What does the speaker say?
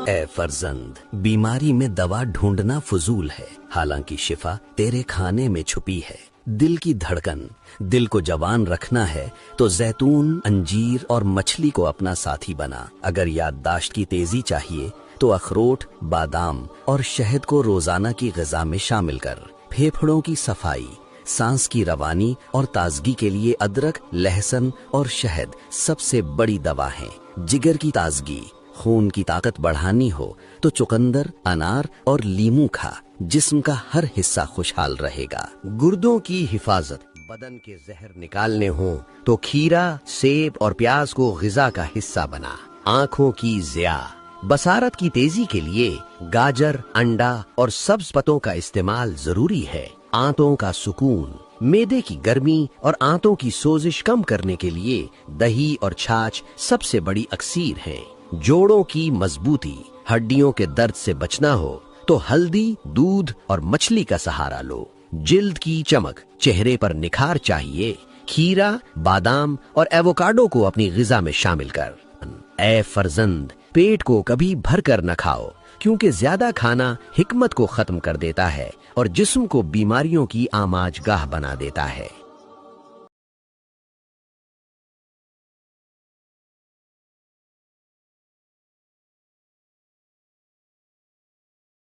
اے فرزند، بیماری میں دوا ڈھونڈنا فضول ہے، حالانکہ شفا تیرے کھانے میں چھپی ہے۔ دل کی دھڑکن، دل کو جوان رکھنا ہے تو زیتون، انجیر اور مچھلی کو اپنا ساتھی بنا۔ اگر یادداشت کی تیزی چاہیے تو اخروٹ، بادام اور شہد کو روزانہ کی غذا میں شامل کر۔ پھیپھڑوں کی صفائی، سانس کی روانی اور تازگی کے لیے ادرک، لہسن اور شہد سب سے بڑی دوا ہیں۔ جگر کی تازگی، خون کی طاقت بڑھانی ہو تو چقندر، انار اور لیمو کھا، جسم کا ہر حصہ خوشحال رہے گا۔ گردوں کی حفاظت، بدن کے زہر نکالنے ہوں تو کھیرا، سیب اور پیاز کو غذا کا حصہ بنا۔ آنکھوں کی ضیاء، بصارت کی تیزی کے لیے گاجر، انڈا اور سبز پتوں کا استعمال ضروری ہے۔ آنتوں کا سکون، معدے کی گرمی اور آنتوں کی سوزش کم کرنے کے لیے دہی اور چھاچھ سب سے بڑی اکسیر ہیں۔ جوڑوں کی مضبوطی، ہڈیوں کے درد سے بچنا ہو تو ہلدی، دودھ اور مچھلی کا سہارا لو۔ جلد کی چمک، چہرے پر نکھار چاہیے، کھیرا، بادام اور ایووکاڈو کو اپنی غذا میں شامل کر۔ اے فرزند، پیٹ کو کبھی بھر کر نہ کھاؤ، کیونکہ زیادہ کھانا حکمت کو ختم کر دیتا ہے اور جسم کو بیماریوں کی آماج گاہ بنا دیتا ہے۔